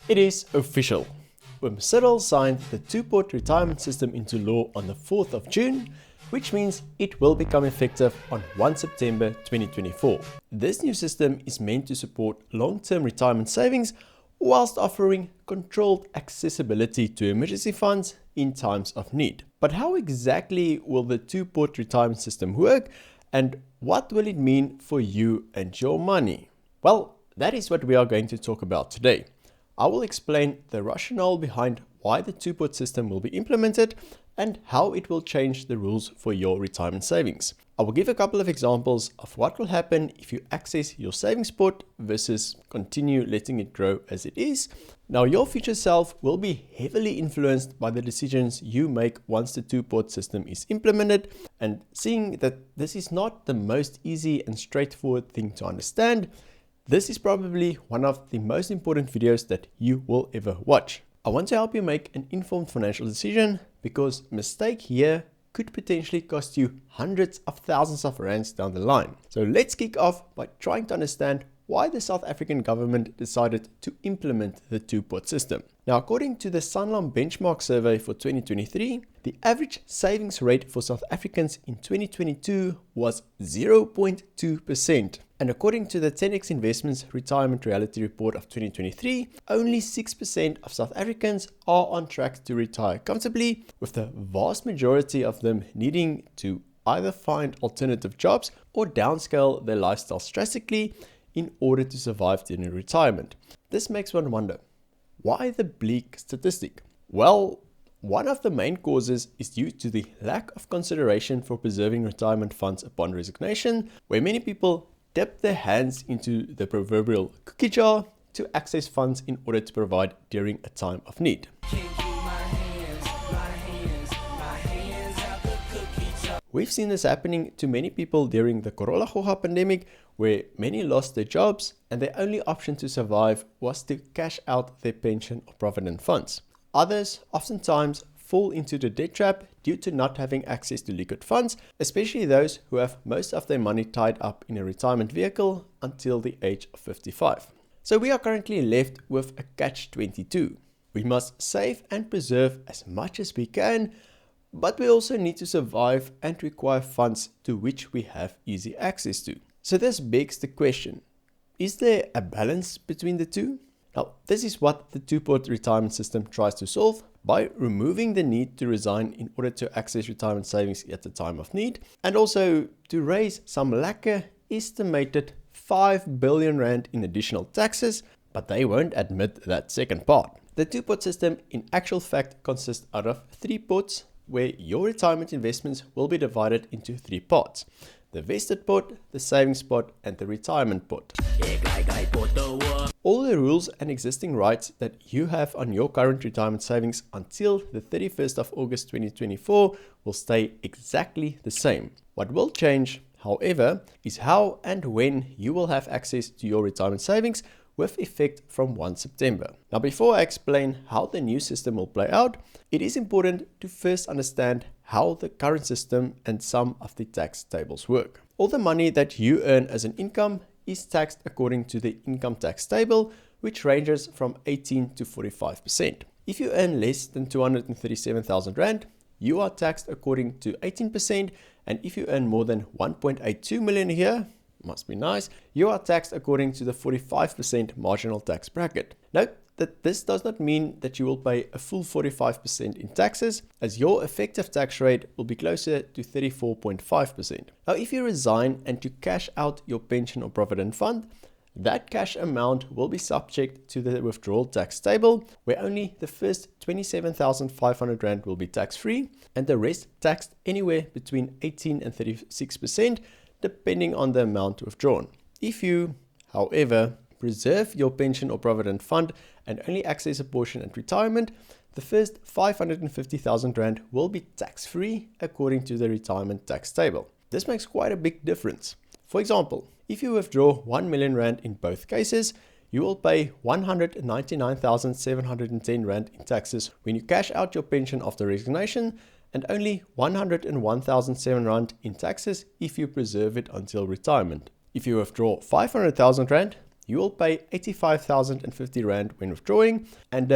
It is official. When Cyril signed the two-port retirement system into law on the 4th of June, which means it will become effective on 1 September 2024. This new system is meant to support long-term retirement savings whilst offering controlled accessibility to emergency funds in times of need. But how exactly will the two-port retirement system work, and what will it mean for you and your money? Well, that is what we are going to talk about today. I will explain the rationale behind why the two-port system will be implemented and how it will change the rules for your retirement savings. I will give a couple of examples of what will happen if you access your savings pot versus continue letting it grow as it is. Now, your future self will be heavily influenced by the decisions you make once the two-port system is implemented, and seeing that this is not the most easy and straightforward thing to understand, this is probably one of the most important videos that you will ever watch. I want to help you make an informed financial decision because a mistake here could potentially cost you hundreds of thousands of rands down the line. So let's kick off by trying to understand why the South African government decided to implement the two-port system. Now, according to the Sanlam benchmark survey for 2023, the average savings rate for South Africans in 2022 was 0.2%. And according to the 10x Investments Retirement Reality Report of 2023, only 6% of South Africans are on track to retire comfortably, with the vast majority of them needing to either find alternative jobs or downscale their lifestyles drastically in order to survive during retirement. This makes one wonder, why the bleak statistic? Well, one of the main causes is due to the lack of consideration for preserving retirement funds upon resignation, where many people dip their hands into the proverbial cookie jar to access funds in order to provide during a time of need. We've seen this happening to many people during the Corona pandemic, where many lost their jobs and their only option to survive was to cash out their pension or provident funds. Others oftentimes fall into the debt trap due to not having access to liquid funds, especially those who have most of their money tied up in a retirement vehicle until the age of 55. So we are currently left with a catch-22. We must save and preserve as much as we can, but we also need to survive and require funds to which we have easy access to. So this begs the question, is there a balance between the two? Now, this is what the two-port retirement system tries to solve by removing the need to resign in order to access retirement savings at the time of need, and also to raise some lekker estimated 5 billion rand in additional taxes, but they won't admit that second part. The two-port system in actual fact consists out of 3 pots, where your retirement investments will be divided into 3 parts: the vested pot, the savings pot, and the retirement pot. All the rules and existing rights that you have on your current retirement savings until the 31st of August 2024 will stay exactly the same. What will change, however, is how and when you will have access to your retirement savings with effect from 1 September. Now, before I explain how the new system will play out, it is important to first understand how the current system and some of the tax tables work. All the money that you earn as an income is taxed according to the income tax table, which ranges from 18 to 45%. If you earn less than 237,000 Rand, you are taxed according to 18%, and if you earn more than 1.82 million a year, must be nice, you are taxed according to the 45% marginal tax bracket. Note that this does not mean that you will pay a full 45% in taxes, as your effective tax rate will be closer to 34.5%. Now, if you resign and to cash out your pension or provident fund, that cash amount will be subject to the withdrawal tax table, where only the first 27,500 Rand will be tax-free, and the rest taxed anywhere between 18 and 36%, depending on the amount withdrawn. If you, however, preserve your pension or provident fund and only access a portion at retirement, the first 550,000 Rand will be tax-free according to the retirement tax table. This makes quite a big difference. For example, if you withdraw 1 million Rand in both cases, you will pay 199,710 Rand in taxes when you cash out your pension after resignation, and only 101,007 Rand in taxes if you preserve it until retirement. If you withdraw 500,000 Rand, you will pay 85,050 Rand when withdrawing and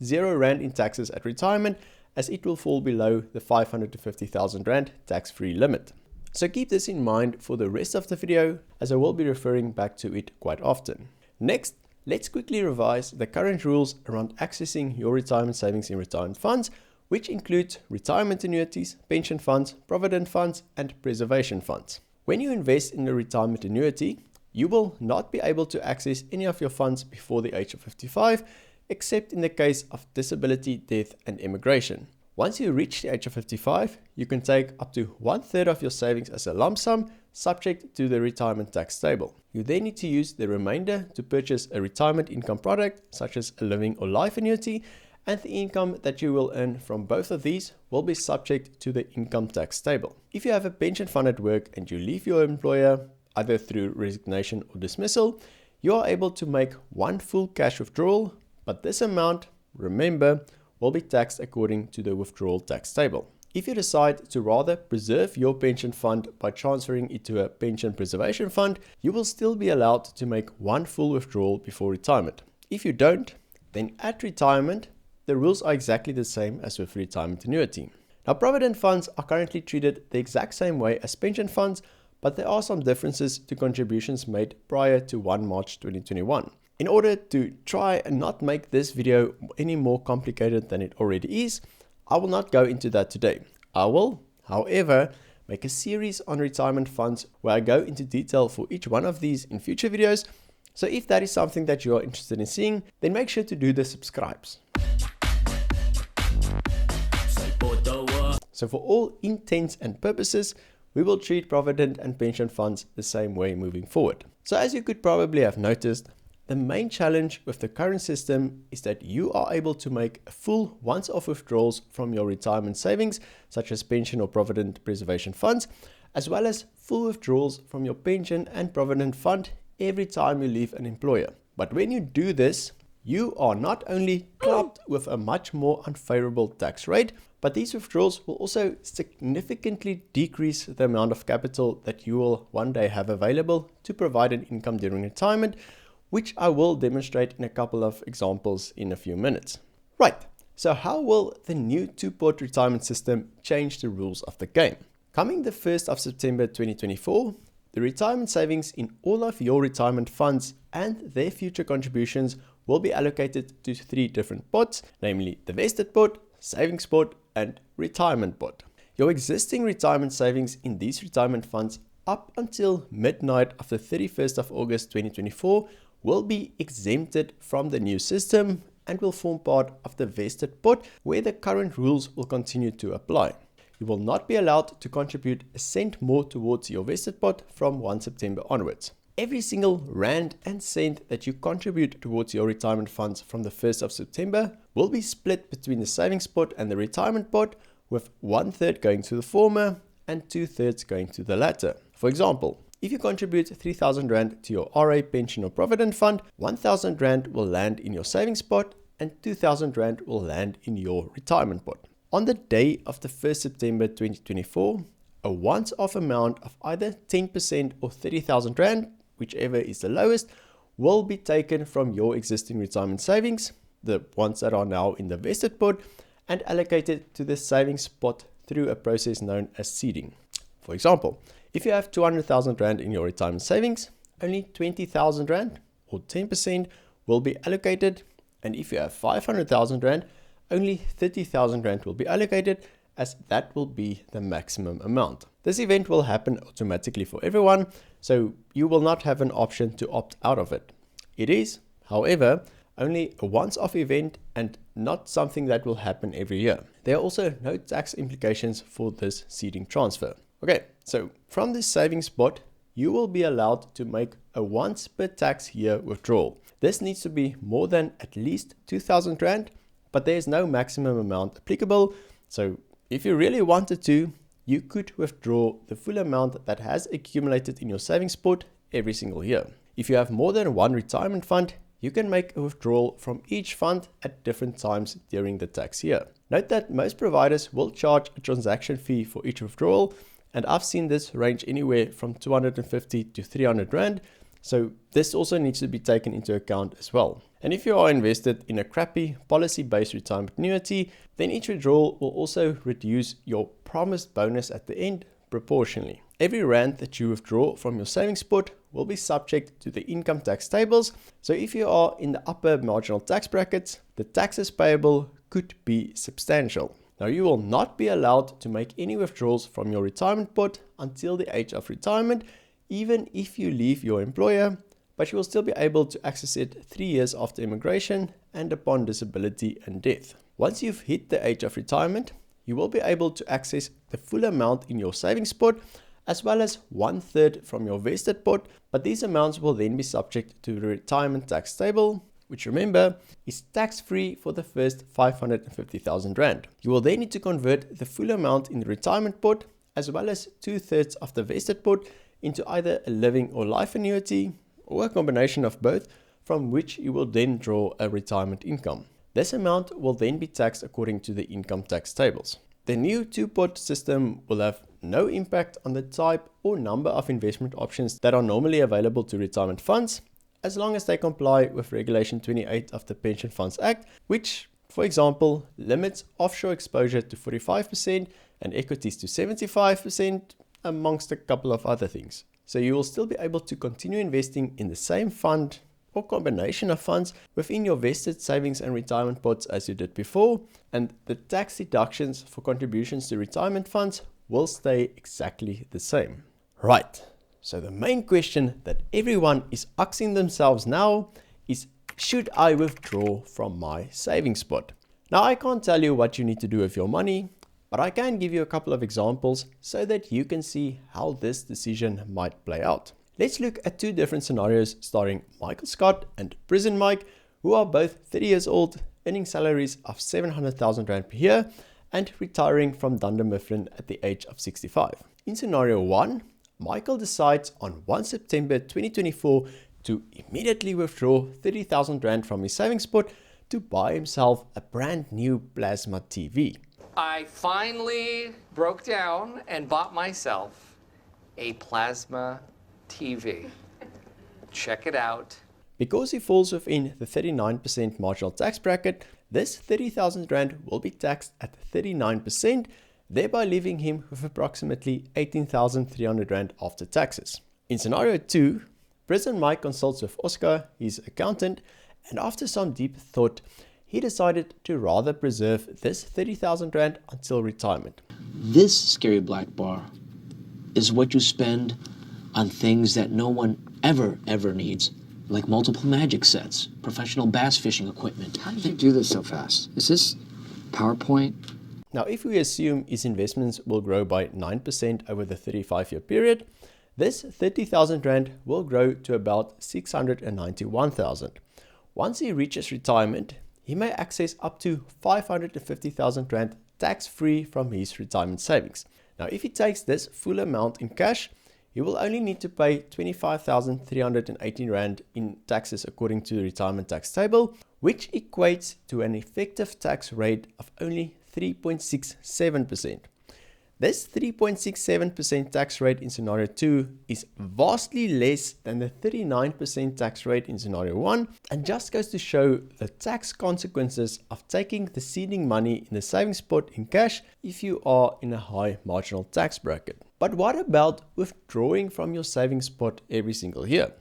R0 in taxes at retirement, as it will fall below the 500 to 50,000 Rand tax-free limit. So keep this in mind for the rest of the video, as I will be referring back to it quite often. Next, let's quickly revise the current rules around accessing your retirement savings in retirement funds, which includes retirement annuities, pension funds, provident funds, and preservation funds. When you invest in a retirement annuity, you will not be able to access any of your funds before the age of 55, except in the case of disability, death, and immigration. Once you reach the age of 55, you can take up to 1/3 of your savings as a lump sum, subject to the retirement tax table. You then need to use the remainder to purchase a retirement income product, such as a living or life annuity, and the income that you will earn from both of these will be subject to the income tax table. If you have a pension fund at work and you leave your employer, either through resignation or dismissal, you are able to make one full cash withdrawal, but this amount, remember, will be taxed according to the withdrawal tax table. If you decide to rather preserve your pension fund by transferring it to a pension preservation fund, you will still be allowed to make one full withdrawal before retirement. If you don't, then at retirement, the rules are exactly the same as with retirement annuity. Now, provident funds are currently treated the exact same way as pension funds, but there are some differences to contributions made prior to 1 March 2021. In order to try and not make this video any more complicated than it already is, I will not go into that today. I will, however, make a series on retirement funds where I go into detail for each one of these in future videos. So if that is something that you are interested in seeing, then make sure to do the subscribes. So for all intents and purposes, we will treat provident and pension funds the same way moving forward. So as you could probably have noticed, the main challenge with the current system is that you are able to make full once-off withdrawals from your retirement savings, such as pension or provident preservation funds, as well as full withdrawals from your pension and provident fund every time you leave an employer. But when you do this, you are not only clubbed with a much more unfavorable tax rate, but these withdrawals will also significantly decrease the amount of capital that you will one day have available to provide an income during retirement, which I will demonstrate in a couple of examples in a few minutes. Right, so how will the new two-pot retirement system change the rules of the game? Coming the 1st of September 2024, the retirement savings in all of your retirement funds and their future contributions will be allocated to 3 different pots, namely the vested pot, savings pot, and retirement pot. Your existing retirement savings in these retirement funds up until midnight of the 31st of August 2024 will be exempted from the new system and will form part of the vested pot, where the current rules will continue to apply. You will not be allowed to contribute a cent more towards your vested pot from 1 September onwards. Every single rand and cent that you contribute towards your retirement funds from the 1st of September will be split between the savings pot and the retirement pot, with 1/3 going to the former and 2/3 going to the latter. For example, if you contribute 3,000 Rand to your RA pension or provident fund, 1,000 Rand will land in your savings pot and 2,000 Rand will land in your retirement pot. On the day of the 1st September 2024, a once-off amount of either 10% or 30,000 Rand, whichever is the lowest, will be taken from your existing retirement savings, the ones that are now in the vested pot, and allocated to the savings pot through a process known as seeding. For example, if you have 200,000 Rand in your retirement savings, only 20,000 Rand or 10% will be allocated, and if you have 500,000 Rand, only 30,000 Rand will be allocated, as that will be the maximum amount. This event will happen automatically for everyone, so you will not have an option to opt out of it. It is, however, only a once-off event and not something that will happen every year. There are also no tax implications for this seeding transfer. Okay, so from this savings pot, you will be allowed to make a once per tax year withdrawal. This needs to be more than at least 2,000 Rand, but there is no maximum amount applicable. So if you really wanted to, you could withdraw the full amount that has accumulated in your savings pot every single year. If you have more than one retirement fund, you can make a withdrawal from each fund at different times during the tax year. Note that most providers will charge a transaction fee for each withdrawal, and I've seen this range anywhere from 250 to 300 Rand, So this also needs to be taken into account as well. And if you are invested in a crappy policy-based retirement annuity, then each withdrawal will also reduce your promised bonus at the end proportionally. Every rand that you withdraw from your savings pot will be subject to the income tax tables. So if you are in the upper marginal tax brackets, the taxes payable could be substantial. Now, you will not be allowed to make any withdrawals from your retirement pot until the age of retirement, even if you leave your employer, but you will still be able to access it 3 years after immigration and upon disability and death. Once you've hit the age of retirement, you will be able to access the full amount in your savings pot, as well as 1/3 from your vested pot, but these amounts will then be subject to the retirement tax table, which, remember, is tax-free for the first 550,000 rand. You will then need to convert the full amount in the retirement pot, as well as 2/3 of the vested pot, into either a living or life annuity, or a combination of both, from which you will then draw a retirement income. This amount will then be taxed according to the income tax tables. The new two-pot system will have no impact on the type or number of investment options that are normally available to retirement funds, as long as they comply with Regulation 28 of the Pension Funds Act, which, for example, limits offshore exposure to 45% and equities to 75%, amongst a couple of other things. So you will still be able to continue investing in the same fund or combination of funds within your vested savings and retirement pots as you did before, and the tax deductions for contributions to retirement funds will stay exactly the same. Right, so the main question that everyone is asking themselves now is, should I withdraw from my savings pot? Now, I can't tell you what you need to do with your money, but I can give you a couple of examples so that you can see how this decision might play out. Let's look at two different scenarios starring Michael Scott and Prison Mike, who are both 30 years old, earning salaries of 700,000 Rand per year, and retiring from Dunder Mifflin at the age of 65. In scenario 1, Michael decides on 1 September 2024 to immediately withdraw 30,000 Rand from his savings pot to buy himself a brand new plasma TV. I finally broke down and bought myself a plasma TV. Check it out. Because he falls within the 39% marginal tax bracket, this 30,000 Rand will be taxed at 39%, thereby leaving him with approximately 18,300 Rand after taxes. In scenario 2, Prison Mike consults with Oscar, his accountant, and after some deep thought, he decided to rather preserve this 30,000 Rand until retirement. This scary black bar is what you spend on things that no one ever needs, like multiple magic sets, professional bass fishing equipment. How did you do this so fast? Is this PowerPoint? Now, if we assume his investments will grow by 9% over the 35-year period, this 30,000 Rand will grow to about 691,000. Once he reaches retirement, he may access up to 550,000 Rand tax-free from his retirement savings. Now, if he takes this full amount in cash, he will only need to pay 25,318 Rand in taxes according to the retirement tax table, which equates to an effective tax rate of only 3.67%. This 3.67% tax rate in scenario 2 is vastly less than the 39% tax rate in scenario 1, and just goes to show the tax consequences of taking the seeding money in the savings pot in cash if you are in a high marginal tax bracket. But what about withdrawing from your savings pot every single year?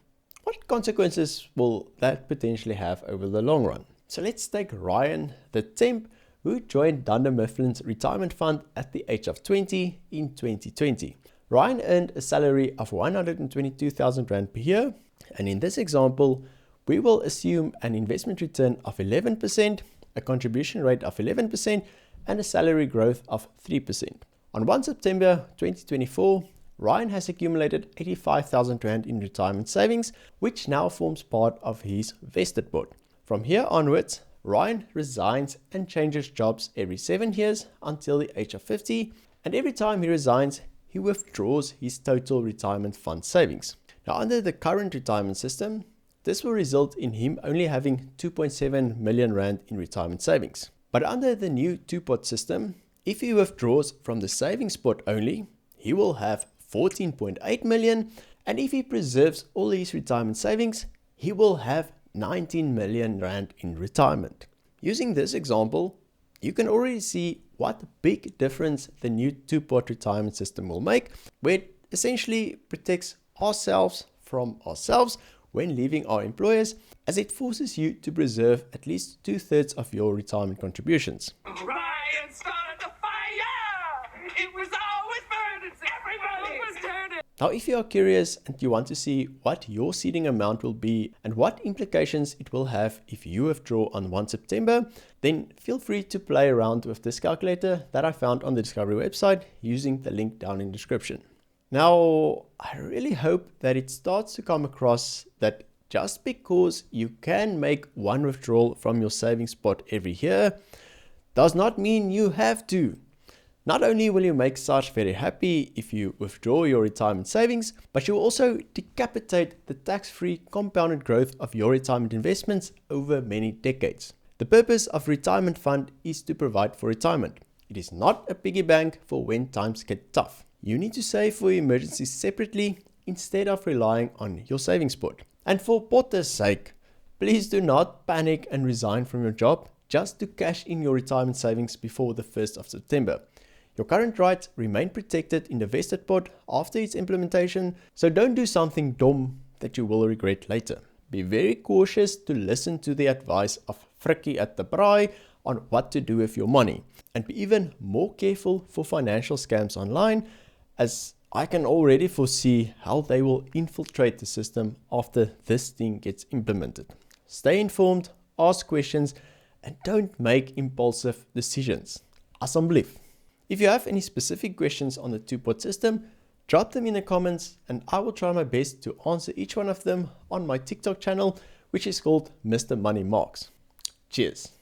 What consequences will that potentially have over the long run? So let's take Ryan, the temp, who joined Dunder Mifflin's retirement fund at the age of 20 in 2020. Ryan earned a salary of 122,000 Rand per year, and in this example, we will assume an investment return of 11%, a contribution rate of 11%, and a salary growth of 3%. On 1 September 2024, Ryan has accumulated 85,000 Rand in retirement savings, which now forms part of his vested pot. From here onwards, Ryan resigns and changes jobs every 7 years until the age of 50, and every time he resigns, he withdraws his total retirement fund savings. Now, under the current retirement system, this will result in him only having 2.7 million Rand in retirement savings. But under the new two-pot system, if he withdraws from the savings pot only, he will have 14.8 million, And if he preserves all his retirement savings, he will have 19 million rand in retirement. Using this example, you can already see what big difference the new two-part retirement system will make, where it essentially protects ourselves from ourselves when leaving our employers, as it forces you to preserve at least 2/3 of your retirement contributions. Ryan started the fire! It was always burning, everybody was turning! Now, if you are curious and you want to see what your seeding amount will be and what implications it will have if you withdraw on 1 September, then feel free to play around with this calculator that I found on the Discovery website using the link down in the description. Now, I really hope that it starts to come across that just because you can make one withdrawal from your savings pot every year does not mean you have to. Not only will you make Sarge very happy if you withdraw your retirement savings, but you will also decapitate the tax-free compounded growth of your retirement investments over many decades. The purpose of retirement fund is to provide for retirement. It is not a piggy bank for when times get tough. You need to save for your emergencies separately instead of relying on your savings pot. And for Potter's sake, please do not panic and resign from your job just to cash in your retirement savings before the 1st of September. Your current rights remain protected in the vested pot after its implementation, so don't do something dumb that you will regret later. Be very cautious to listen to the advice of Frikkie at the braai on what to do with your money, and be even more careful for financial scams online, as I can already foresee how they will infiltrate the system after this thing gets implemented. Stay informed, ask questions, and don't make impulsive decisions. Asseblief. If you have any specific questions on the two-pot system, drop them in the comments and I will try my best to answer each one of them on my TikTok channel, which is called Mr. Money Marx. Cheers.